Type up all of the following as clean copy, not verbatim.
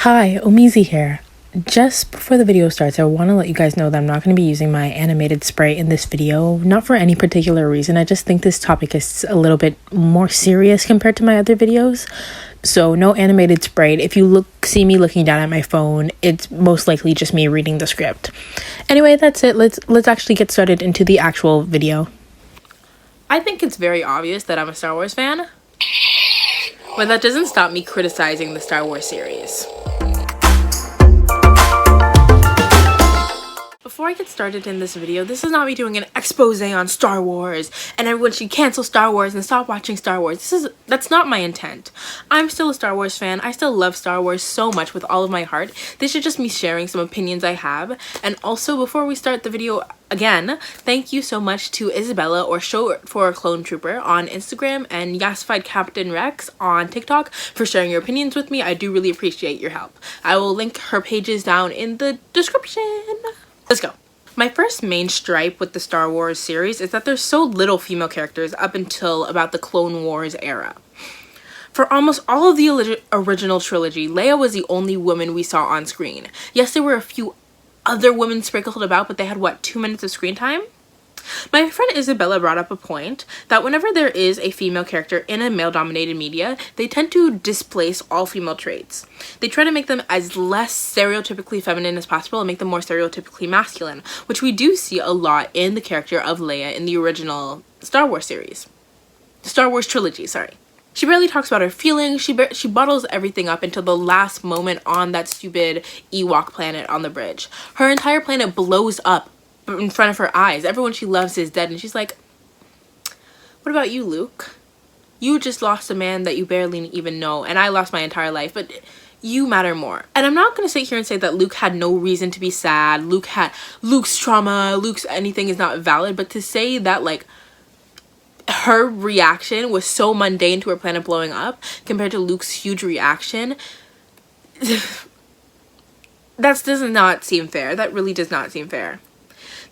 Hi, Omizi here. Just before the video starts, I want to let you guys know that I'm not going to be using my animated sprite in this video, not for any particular reason. I just think this topic is a little bit more serious compared to my other videos. So no animated sprite. If you see me looking down at my phone, it's most likely just me reading the script. Anyway, that's it. Let's actually get started into the actual video. I think it's very obvious that I'm a Star Wars fan, but that doesn't stop me criticizing the Star Wars series. Before I get started in this video, this is not me doing an expose on Star Wars and everyone should cancel Star Wars and stop watching Star Wars. That's not my intent. I'm still a Star Wars fan. I still love Star Wars so much with all of my heart. This is just me sharing some opinions I have. And also, before we start the video again, thank you so much to Isabella, or Short for Clone Trooper, on Instagram, and Yassified Captain Rex on TikTok for sharing your opinions with me. I do really appreciate your help. I will link her pages down in the description. Let's go. My first main stripe with the Star Wars series is that there's so little female characters up until about the Clone Wars era. For almost all of the original trilogy, Leia was the only woman we saw on screen. Yes, there were a few other women sprinkled about, but they had, what, 2 minutes of screen time? My friend Isabella brought up a point that whenever there is a female character in a male-dominated media, they tend to displace all female traits. They try to make them as less stereotypically feminine as possible and make them more stereotypically masculine, which we do see a lot in the character of Leia in the original Star Wars series. Star Wars trilogy, sorry. She barely talks about her feelings. She bottles everything up until the last moment on that stupid Ewok planet on the bridge. Her entire planet blows up in front of her eyes. Everyone she loves is dead, and she's like, what about you, Luke? You just lost a man that you barely even know, and I lost my entire life, but you matter more. And I'm not gonna sit here and say that Luke had no reason to be sad, Luke's trauma, Luke's anything is not valid, but to say that, like, her reaction was so mundane to her planet blowing up compared to Luke's huge reaction, that does not seem fair. That really does not seem fair.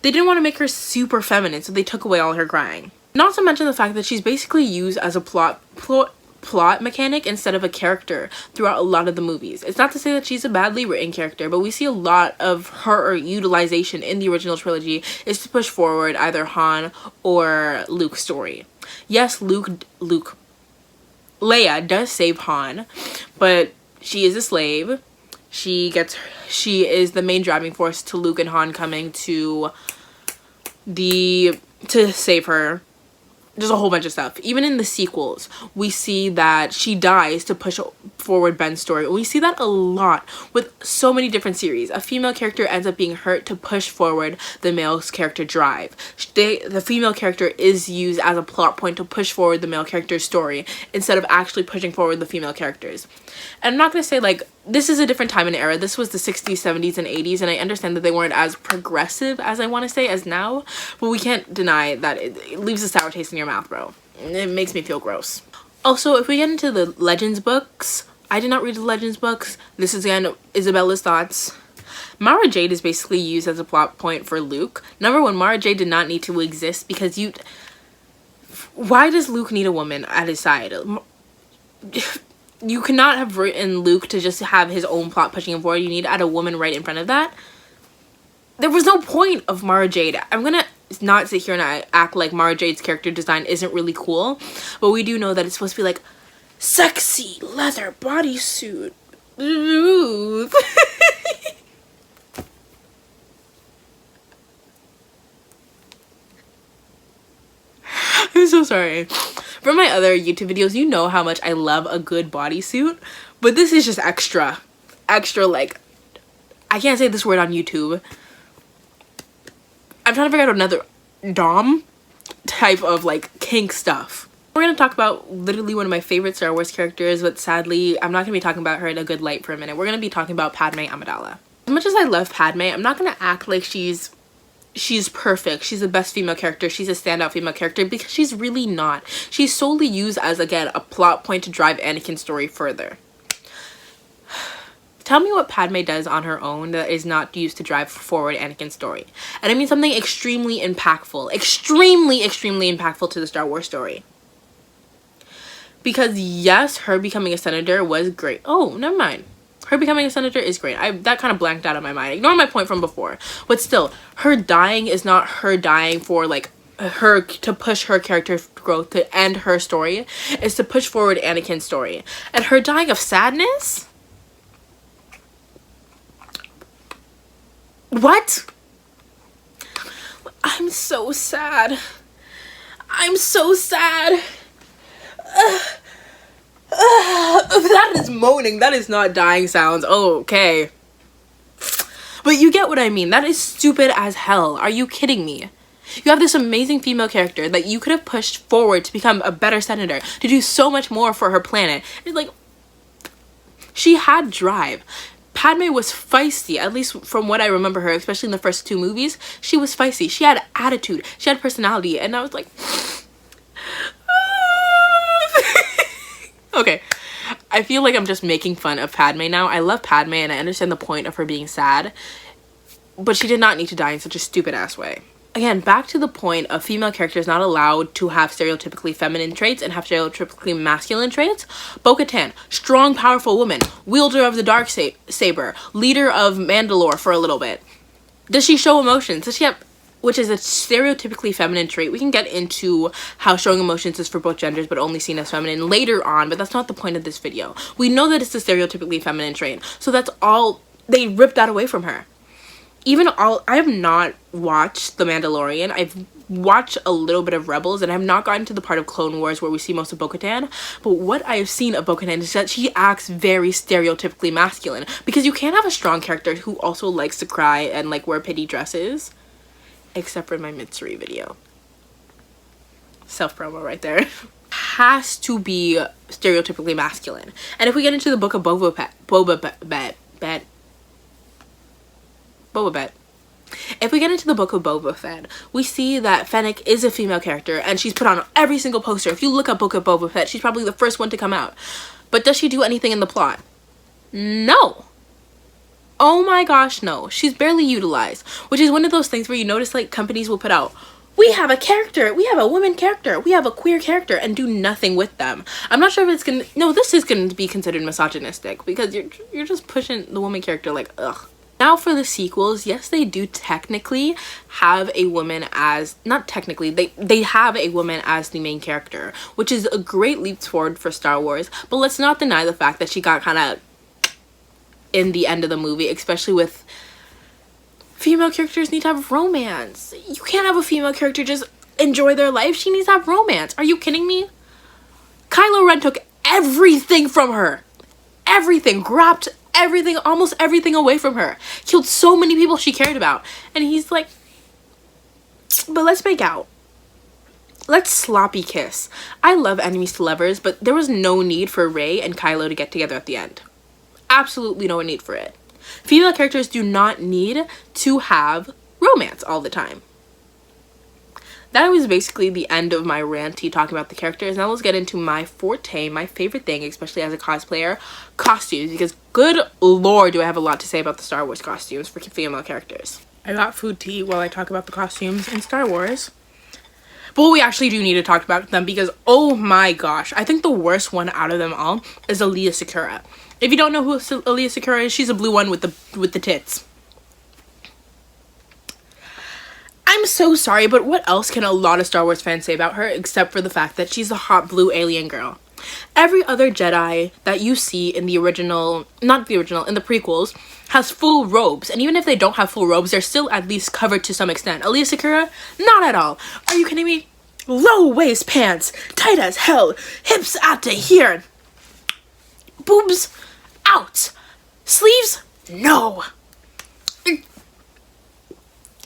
They didn't want to make her super feminine, so they took away all her crying. Not to mention the fact that she's basically used as a plot mechanic instead of a character throughout a lot of the movies. It's not to say that she's a badly written character, but we see a lot of her utilization in the original trilogy is to push forward either Han or Luke's story. Yes, Leia does save Han, but she is a slave. She is the main driving force to Luke and Han coming to save her. There's a whole bunch of stuff. Even in the sequels, we see that she dies to push forward Ben's story. We see that a lot with so many different series. A female character ends up being hurt to push forward the male's character drive. The female character is used as a plot point to push forward the male character's story instead of actually pushing forward the female characters. And I'm not going to say, like, this is a different time and era. This was the 60s, 70s, and 80s, and I understand that they weren't as progressive as I want to say as now, but we can't deny that it leaves a sour taste in your mouth, bro. It makes me feel gross. Also, if we get into the Legends books, I did not read the Legends books. This is, again, Isabella's thoughts. Mara Jade is basically used as a plot point for Luke. Number one, Mara Jade did not need to exist because why does Luke need a woman at his side? You cannot have written Luke to just have his own plot pushing him forward. You need to add a woman right in front of that. There was no point of Mara Jade. I'm gonna not sit here and act like Mara Jade's character design isn't really cool, but we do know that it's supposed to be like sexy leather bodysuit. I'm so sorry. From my other YouTube videos, you know how much I love a good bodysuit, but this is just extra, like, I can't say this word on YouTube. I'm trying to figure out another dom type of, like, kink stuff. We're going to talk about literally one of my favorite Star Wars characters, but sadly, I'm not going to be talking about her in a good light for a minute. We're going to be talking about Padme Amidala. As much as I love Padme, I'm not going to act like she's perfect. She's the best female character. She's a standout female character, because she's really not. She's solely used as, again, a plot point to drive Anakin's story further. Tell me what Padme does on her own that is not used to drive forward Anakin's story. And I mean something extremely impactful. Extremely impactful to the Star Wars story. Because yes, her becoming a senator was great. Oh, never mind. her becoming a senator is great. That kind of blanked out of my mind. Ignore my point from before. But still, her dying is not her dying for like her to push her character growth to end her story. It's to push forward Anakin's story. And her dying of sadness? What? I'm so sad. I'm so sad. That is moaning. That is not dying sounds. Oh, okay. But you get what I mean. That is stupid as hell. Are you kidding me? You have this amazing female character that you could have pushed forward to become a better senator, to do so much more for her planet. It's like, she had drive. Padme was feisty, at least from what I remember her, especially in the first 2 movies. She was feisty. She had attitude. She had personality. And I was like... Okay. I feel like I'm just making fun of Padme now. I love Padme and I understand the point of her being sad. But she did not need to die in such a stupid ass way. Again, back to the point of female characters not allowed to have stereotypically feminine traits and have stereotypically masculine traits. Bo-Katan, strong, powerful woman, wielder of the dark saber, leader of Mandalore for a little bit. Does she show emotions? Does she have, which is a stereotypically feminine trait. We can get into how showing emotions is for both genders but only seen as feminine later on, but that's not the point of this video. We know that it's a stereotypically feminine trait, so that's all, they ripped that away from her. I have not watched The Mandalorian. I've watched a little bit of Rebels, and I have not gotten to the part of Clone Wars where we see most of Bo-Katan. But what I have seen of Bo-Katan is that she acts very stereotypically masculine. Because you can't have a strong character who also likes to cry and like wear pretty dresses. Except for my Mitsuri video. Self-promo right there. Has to be stereotypically masculine. And if we get into the book of Boba Fett. If we get into the book of Boba Fett, we see that Fennec is a female character and she's put on every single poster. If you look up Book of Boba Fett, she's probably the first one to come out. But does she do anything in the plot? No. Oh my gosh, no. She's barely utilized, which is one of those things where you notice like companies will put out, we have a character, we have a woman character, we have a queer character, and do nothing with them. I'm not sure if it's gonna, no, this is gonna be considered misogynistic because you're just pushing the woman character like, ugh. Now for the sequels, yes, they do technically have a woman as, not technically, they have a woman as the main character, which is a great leap forward for Star Wars, but let's not deny the fact that she got kind of in the end of the movie, especially with female characters need to have romance. You can't have a female character just enjoy their life. She needs to have romance. Are you kidding me? Kylo Ren took everything from her. Everything. Grabbed everything, almost everything away from her. Killed so many people she cared about. And he's like, but let's make out. Let's sloppy kiss. I love enemies to lovers, but there was no need for Rey and Kylo to get together at the end. Absolutely no need for it. Female characters do not need to have romance all the time. That was basically the end of my ranty talking about the characters. Now let's get into my forte, my favorite thing, especially as a cosplayer, costumes. Because good lord do I have a lot to say about the Star Wars costumes for female characters. I got food to eat while I talk about the costumes in Star Wars. But we actually do need to talk about them because, oh my gosh, I think the worst one out of them all is Alia Sakura. If you don't know who Alia Sakura is, she's a blue one with the tits. I'm so sorry, but what else can a lot of Star Wars fans say about her except for the fact that she's a hot blue alien girl? Every other Jedi that you see in the original, not the original, in the prequels, has full robes. And even if they don't have full robes, they're still at least covered to some extent. Alia Sakura, not at all. Are you kidding me? Low waist pants, tight as hell, hips out to here. Boobs out. Sleeves, no.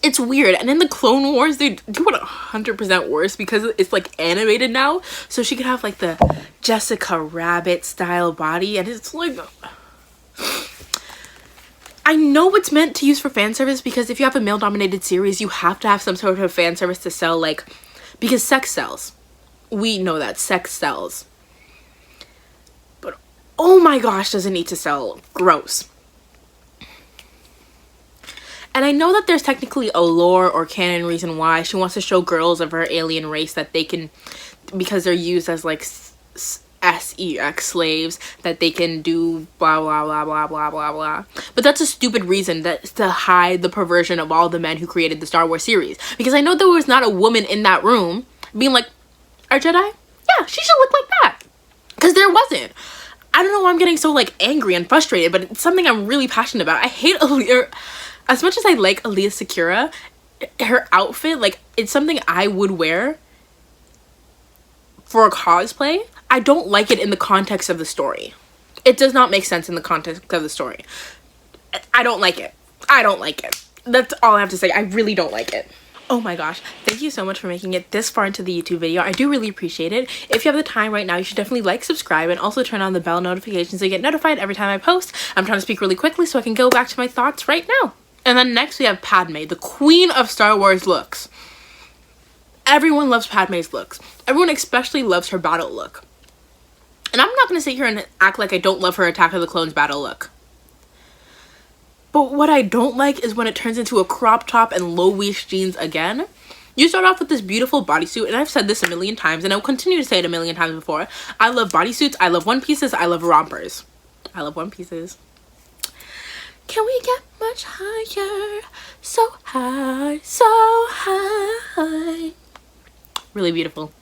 It's weird. And in the Clone Wars, they do it 100% worse because it's like animated now. So she could have like the Jessica Rabbit style body. And it's like, I know it's meant to use for fan service because if you have a male dominated series, you have to have some sort of fan service to sell, like, because sex sells. We know that sex sells. But oh my gosh, does it need to sell? Gross. And I know that there's technically a lore or canon reason why she wants to show girls of her alien race that they can, because they're used as like sex slaves, that they can do blah blah blah blah blah blah blah. But that's a stupid reason to hide the perversion of all the men who created the Star Wars series, because I know there was not a woman in that room being like, "Our Jedi? Yeah, she should look like that," because there wasn't. I don't know why I'm getting so like angry and frustrated, but it's something I'm really passionate about. I hate Aaliyah. As much as I like Aaliyah Sakura, her outfit, like, it's something I would wear for a cosplay. I don't like it in the context of the story. It does not make sense in the context of the story. I don't like it. I don't like it. That's all I have to say. I really don't like it. Oh my gosh, thank you so much for making it this far into the YouTube video. I do really appreciate it. If you have the time right now, you should definitely like, subscribe, and also turn on the bell notifications so you get notified every time I post. I'm trying to speak really quickly so I can go back to my thoughts right now. And then next we have Padme, the queen of Star Wars looks. Everyone loves Padme's looks. Everyone especially loves her battle look. And I'm not going to sit here and act like I don't love her Attack of the Clones battle look. But what I don't like is when it turns into a crop top and low-waist jeans again. You start off with this beautiful bodysuit, and I've said this a million times, and I will continue to say it a million times before. I love bodysuits, I love one pieces, I love rompers. I love one pieces. Can we get much higher? So high, so high. Really beautiful.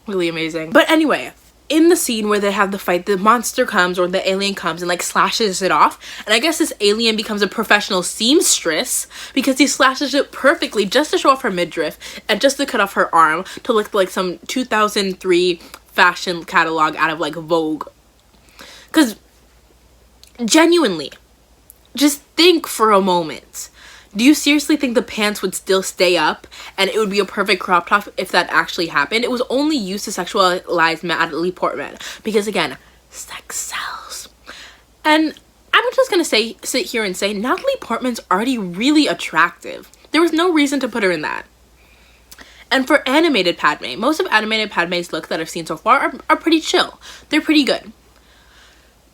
Really amazing. But anyway, in the scene where they have the fight, the monster comes, or the alien comes and like slashes it off, and I guess this alien becomes a professional seamstress because he slashes it perfectly just to show off her midriff and just to cut off her arm to look like some 2003 fashion catalog out of like Vogue. Because genuinely, just think for a moment. Do you seriously think the pants would still stay up and it would be a perfect crop top if that actually happened? It was only used to sexualize Natalie Portman because, again, sex sells. And I'm just gonna sit here and say Natalie Portman's already really attractive. There was no reason to put her in that. And for animated Padme, most of animated Padme's looks that I've seen so far are pretty chill. They're pretty good.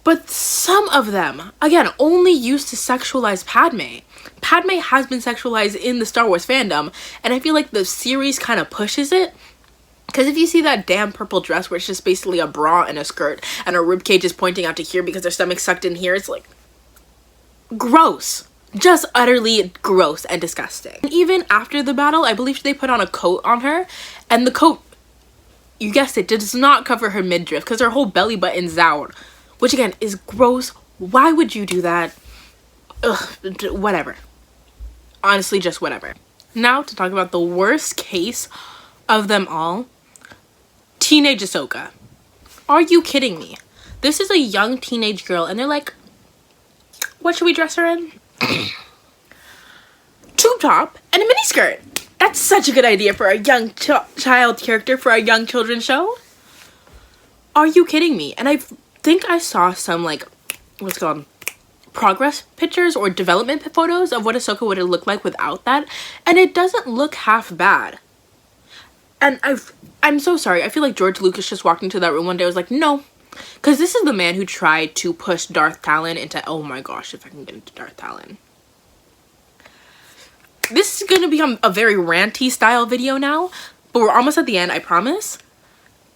But some of them, again, only used to sexualize Padme. Padme has been sexualized in the Star Wars fandom, and I feel like the series kind of pushes it. Because if you see that damn purple dress where it's just basically a bra and a skirt, and her ribcage is pointing out to here because her stomach's sucked in here, it's like, gross. Just utterly gross and disgusting. And even after the battle, I believe they put on a coat on her, and the coat, you guessed it, does not cover her midriff because her whole belly button's out. Which again is gross. Why would you do that? Ugh, whatever. Honestly, just whatever. Now to talk about the worst case of them all. Teenage Ahsoka. Are you kidding me? This is a young teenage girl and they're like, what should we dress her in? Tube top and a miniskirt. That's such a good idea for a young child character for a young children's show. Are you kidding me? And I think I saw some like, what's it called? Progress pictures or development photos of what Ahsoka would have looked like without that, and it doesn't look half bad. And I'm so sorry. I feel like George Lucas just walked into that room one day and was like, no. Because this is the man who tried to push Darth Talon into, oh my gosh, if I can get into Darth Talon. This is going to become a very ranty style video now, but we're almost at the end, I promise.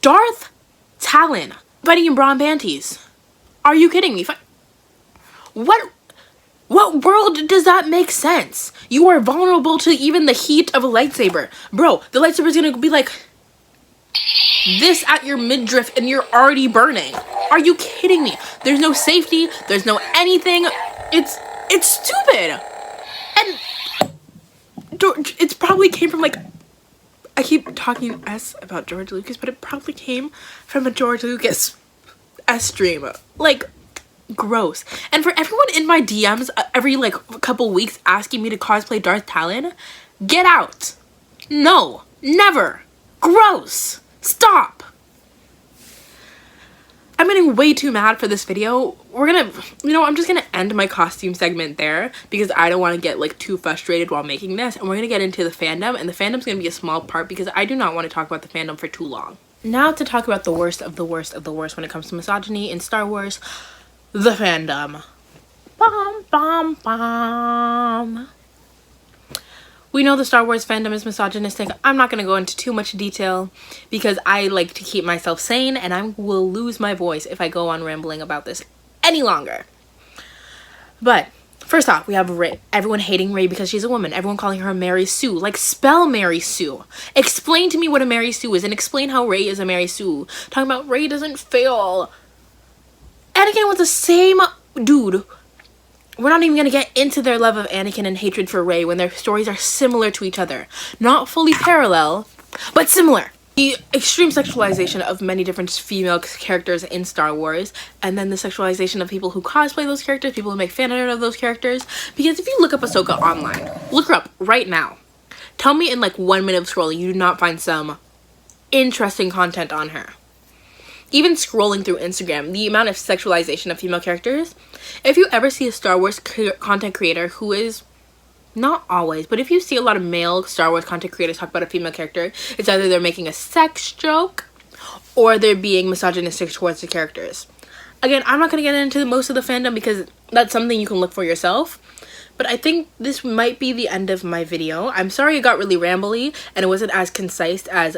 Darth Talon fighting in bra and panties. Are you kidding me? What world does that make sense? You are vulnerable to even the heat of a lightsaber. Bro, the lightsaber is gonna be like this at your midriff and you're already burning. Are you kidding me? There's no safety, there's no anything. It's stupid. And it probably came from like, I keep talking S about George Lucas, but it probably came from a George Lucas S stream. Like, gross. And for everyone in my DMs every like couple weeks asking me to cosplay Darth Talon, get out. No, never. Gross. Stop. I'm getting way too mad for this video. We're gonna, I'm just gonna end my costume segment there because I don't want to get like too frustrated while making this, and we're gonna get into the fandom, and the fandom's gonna be a small part because I do not want to talk about the fandom for too long. Now to talk about the worst of the worst of the worst when it comes to misogyny in Star Wars. The fandom. Bum, bum, bum. We know the Star Wars fandom is misogynistic. I'm not going to go into too much detail because I like to keep myself sane, and I will lose my voice if I go on rambling about this any longer. But first off, we have Rey. Everyone hating Rey because she's a woman. Everyone calling her Mary Sue. Like, spell Mary Sue. Explain to me what a Mary Sue is, and explain how Rey is a Mary Sue. Talking about Rey doesn't fail. Anakin was the same dude. We're not even going to get into their love of Anakin and hatred for Rey when their stories are similar to each other. Not fully parallel, but similar. The extreme sexualization of many different female characters in Star Wars, and then the sexualization of people who cosplay those characters, people who make fan art of those characters. Because if you look up Ahsoka online, look her up right now. Tell me in like 1 minute of scrolling you do not find some interesting content on her. Even scrolling through Instagram, the amount of sexualization of female characters. If you ever see a Star Wars content creator who is, not always, but if you see a lot of male Star Wars content creators talk about a female character, it's either they're making a sex joke or they're being misogynistic towards the characters. Again, I'm not going to get into most of the fandom because that's something you can look for yourself. But I think this might be the end of my video. I'm sorry it got really rambly and it wasn't as concise as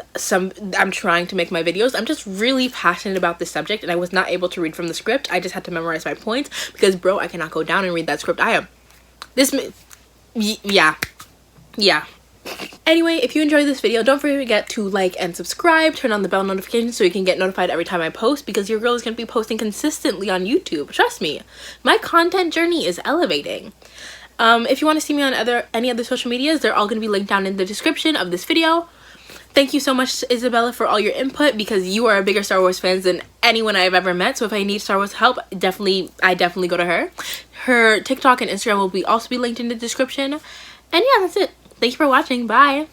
I'm trying to make my videos. I'm just really passionate about this subject and I was not able to read from the script. I just had to memorize my points because, bro, I cannot go down and read that script. Yeah. Anyway, if you enjoyed this video, don't forget to like and subscribe, turn on the bell notifications so you can get notified every time I post, because your girl is going to be posting consistently on YouTube. Trust me, my content journey is elevating. If you want to see me on any other social medias, they're all going to be linked down in the description of this video. Thank you so much, Isabella, for all your input, because you are a bigger Star Wars fan than anyone I've ever met. So if I need Star Wars help, I definitely go to her. Her TikTok and Instagram will also be linked in the description. And yeah, that's it. Thank you for watching. Bye.